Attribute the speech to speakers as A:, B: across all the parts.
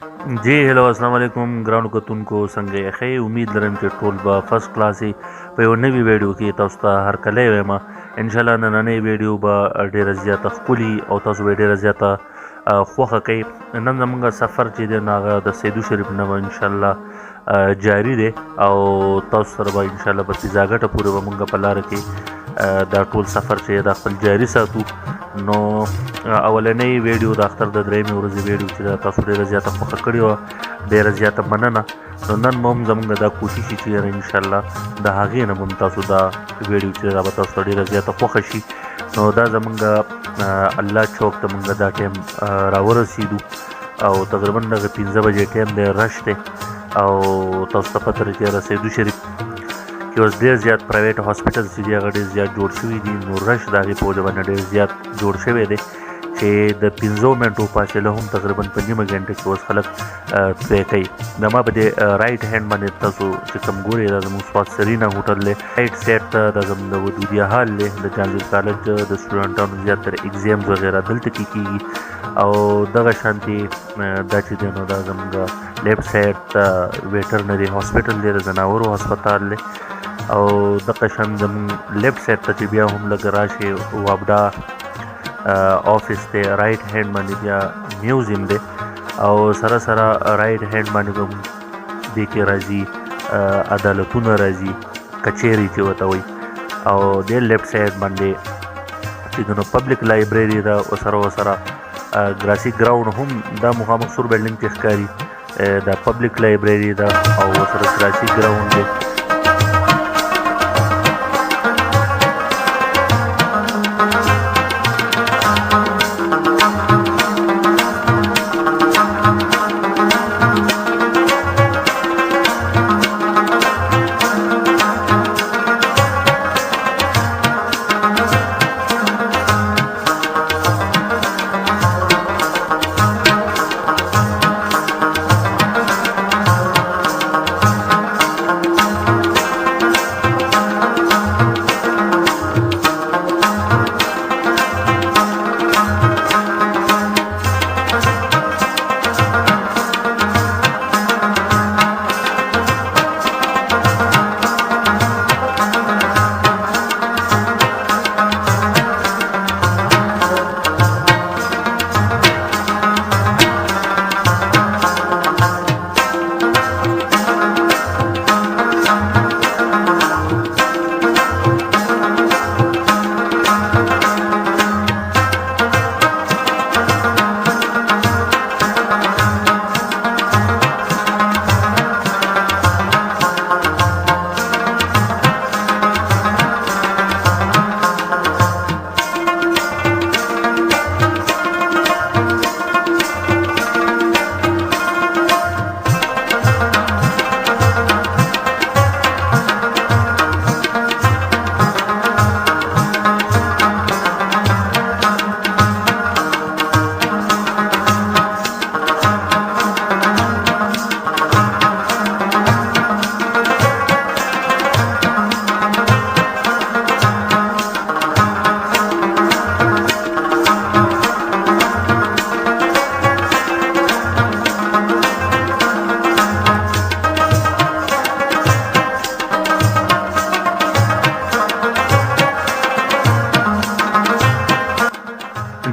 A: जी हेलो अस्सलाम वालेकुम ګرانو کتونکو څنګه یې ښه امید لرم چې ټول به فرست کلاس یې په یو نوي ویډیو کې تاسو ته هرکلی وایم ان شاء الله نننۍ ویډیو به ډیره زیاته ښکلي او تاسو به ډیره زیاته خوښه کوي نن زموږ سفر چې دی نو هغه د سیدو شریف نه به ان شاء الله جاری دی او تاسو سره به ان شاء الله په پیزاګټه پورې به مونږ په لاره کې دا ټول سفر چې دا خپل جاری ساتو نو اولنۍ ویډیو د اختر د درېیمې ورځې ویډیو چې دا تاسو ډېره زیاته خوښه کړې وه ډېره زیاته مننه نو نن به هم زموږ دا کوشش وي چې ان شاء الله د هغې نه به هم تاسو دا ویډیو چې دا به تاسو ته ډېره زیاته خوښه شي نو دا زموږ الله چوک ته موږ دا ټایم راورسېدو او تقریبا دغه 15 بجې ټایم دی رش دی او تاسو ته پته لري چې سیدو شریف کې اوس ډېر زیات پرایویټ هاسپټل چې دی هغه ډېر زیات جوړ شوي دي نو رش د هغې په وجه باندې ډېر زیات جوړ شوی دی چې د 15 منټو فاصله هم تقریبا په نیمه ګنټه کې اوس خلک طی کوي زما په دې رایټ هینډ باندې تاسو چې کوم ګورئ دا زموږ سوات سرینا هوټل دی رایټ سایډ ته دا زموږ د ودودیه هال دی د جانلود کالج د سټوډنټانو زیاتره ایګزامز وغیره دلته کې کېږي او دغه شانتي دا چې دی نو دا زموږ لیفټ سایډ ته ویټرنري هاسپټل دی د ځناورو هسپتال دی او دغه شان زموږ لیفټ سایډ ته چې بیا هم لږ راشئ وابډا آفیس دی رایټ هینډ باندې بیا میوزیم دی او سره سره رایټ هینډ باندې به دې کې راځي عدالتونه راځي کچېري چې ورته وایي او دې لیفټ سایډ باندې چې نو پبلک لایبرري ده ورسره ګراسي ګراوند هم دا مخامخ سور بلډینګ کې ښکاري دا پبلک لایبرري ده او ورسره ګراسي ګراوند دی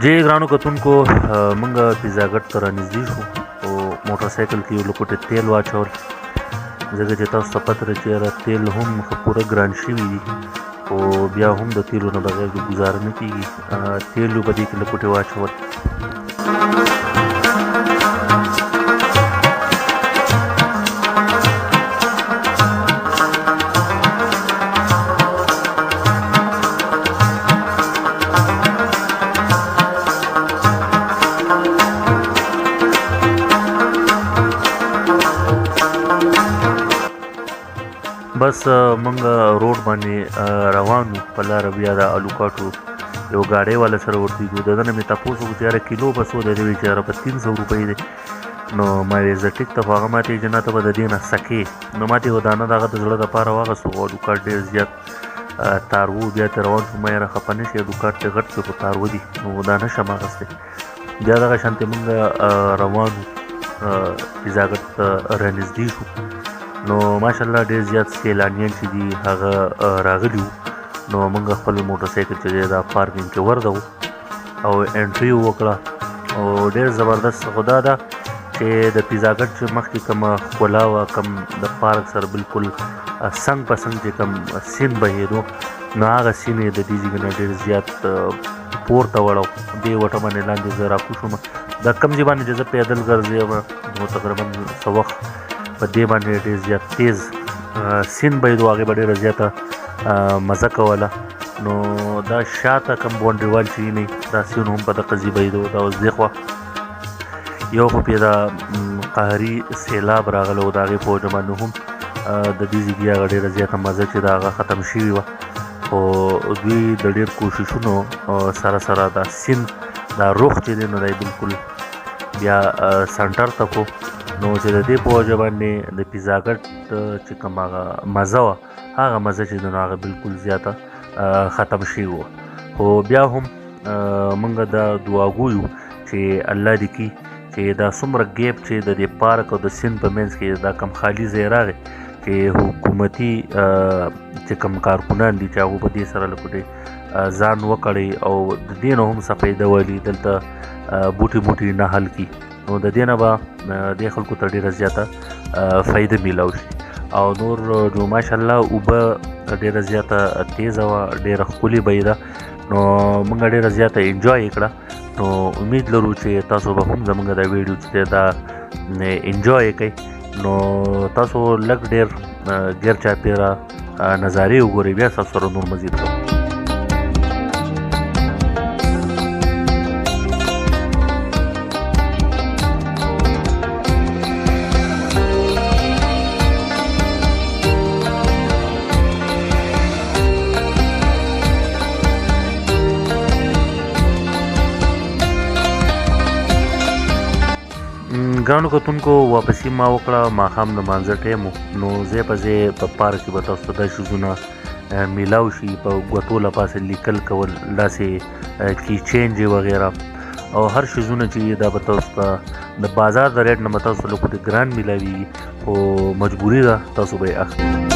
A: جی ګرانو کتونکو مونږ پیزاګټ ته رانږدې شو او موټر سایکل کې یو لوکوټې تیل واچول ځکه چې تاسو ته پته لري چې تیل هم ښه پوره ګران شوي دي او بیا هم د تیلو نه بغیر ګزاره نه کېږي تیلو په دې کې لوکوټې واچول بس مونږ روډ باندې روان وو په لاره بیا د الوکاټو یو ګاډۍ والا سره ورتېدو د ده نه مې تپوس وکړو چې یاره کیلو به څو دی؟ دی وایي چې یاره په 300 روپۍ دی نو ما ویل زه ټیک ته خو هغه ما ته جنا ته به د دې نه سکې نو ما ته یو دانه د هغه د زړه دپاره واخیستو خو الوکاټ ډېر زیات تار وو بیا ترې روان شوم ما یاره خفه نه شي الوکاټ ته غټ دی خو تار ودي نو دا نه شم اخیستی بیا دغه شانتې مونږ روان وو پیزا ګټ ته رانږدې شو نو ماشاءالله ډېر زیات سیلانیان چې دي هغه راغلي وو نو موږ خپل موټرسایکل چې دی دا پارکینګ کې ورغلو او انټري وکړه او ډېر زبردست خو دا ده چې د پیزا ګټ چې مخکې کومه ښکلا وه کوم د پارک سره بالکل څنګ په څنګ چې کوم سیند بهېدو نو هغه سیند یې د دې ځای نه ډېر زیات پورته وړو دې وټه باندې لاندې زه راکوشم دا کوم ځای باندې چې زه پیدل ګرځېم نو تقریبا څه وخت په دې باندې ډېر زیات تیز سیند بهېدو هغې به ډېره زیاته مزه کوله نو دا شاته کوم باونډري وال چې نه دا سیند هم په دغه ځای بهېدو دا اوس دې خوا یو خو پې دا قهري سیلاب راغلی و د هغې په وجه باندې هم د دې ځای هغه ډېره زیاته مزه چې د هغه ختم شوې وه خو دوی د ډېر کوششونو سره سره دا سیند دا رخ چې دی نو دی بالکل بیا سنټر ته کو نو چې د دې په وجه باندې د پیزا ګټ چې کوم هغه مزه وه هغه مزه چې دی نو هغه بالکل زیاته ختم شوې وه خو بیا هم موږ دا دعا ګویو چې الله دې کړي چې دا څومره ګیپ چې د دې پارک او د سیند په منځ کې دا کم خالي ځای راغی چې حکومتي چې کم کارکونان دي چې هغو په دې سره لکه ځان وکړی او د دې نه هم څه فایده ولي دلته بوټي بوټي نه حل کړي نو د دې نه به دې خلکو ته ډېره زیاته فایده میلاو شي او نور نو ماشاءالله اوبه ډېره زیاته تیزه وه ډېره ښکلې بهېده نو موږ ډېره زیاته انجوای یې کړه نو امید لرو چې تاسو به هم زموږ دا ویډیو چې دی دا انجوای کوئ نو تاسو لږ ډېر ګیر چاپېره نظارې وګورئ بیا ستاسو سره نور مزید کوم ګرانو کتونکو واپسي ما وکړه ماښام د مانځه ټایم نو ځای په ځای په پارک کې به تاسو ته دا شیزونه میلاو شي په ګوتو له پاسه لیکل کول داسې کی چینج وغیره او هر شیزونه چې دا به تاسو ته د بازار د ریټ نه به تاسو ته لږ ګران میلاویږي خو مجبوري ده تاسو به یې اخلئ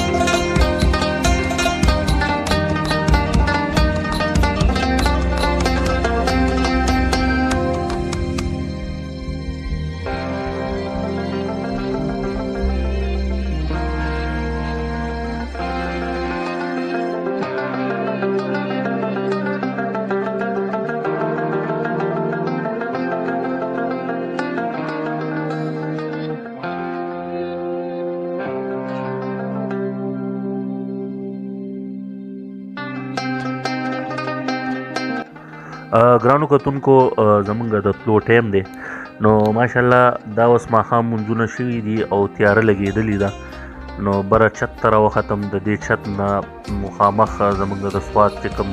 A: ګرانو کتونکو زمونږ د تلو ټایم دی نو ماشاءالله دا اوس ماښام مونځونه شوي دي او تیاره لګېدلې ده نو بره چت ته راوختم د دې چت نه مخامخ زمونږ د سوات چې کوم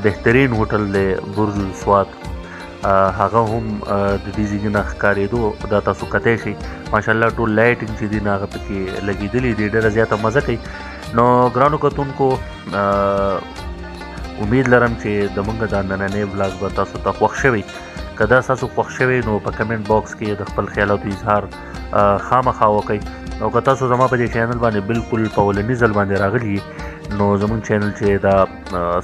A: بهترین هوټل دی برج سوات هغه هم د دې ځای نه ښکارېدو دا تاسو کتی شئ ماشاءالله ټول لایټینګ چې دي نو هغه پکې لګېدلي دي ډېره زیاته مزه کوي نو ګرانو کتونکو امید لرم چې د موږ دا نننی ولاګ به تاسو ته خوښ شوی که دا ستاسو خوښ شوی نو په کمنټ باکس کې د خپل خیالاتو اظهار خامخا وکئ او که تاسو زما په دې چینل باندې بالکل په اولني ځل باندې راغلي نو زموږ چینل چې دا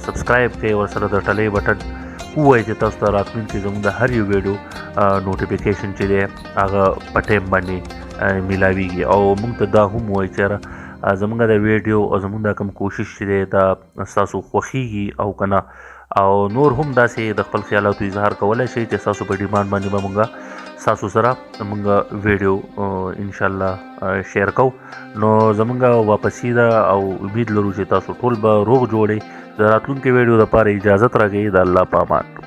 A: سبسکرایب کړئ ورسره د ټلۍ بټن ووایئ چې تاسو ته راتلونکي زموږ د هر یو ویډیو نوټیفیکیشن چې دی هغه په ټایم باندې میلاویږي او موږ ته دا هم ووایئ چې زمونږ د ویډیو او زمونږ دا کوم کوشش چې دی دا ستاسو خوښیږي او که نه او نور هم داسې د خپل خیالاتو اظهار کولی شئ چې ستاسو په ډیمانډ باندې به مونږ ستاسو سره مونږ ویډیو انشاءالله شیر کوو نو زمونږ واپسي ده او امید لرو چې تاسو ټول به روغ جوړئ د راتلونکي ویډیو دپاره اجازت راکوئ د الله په امان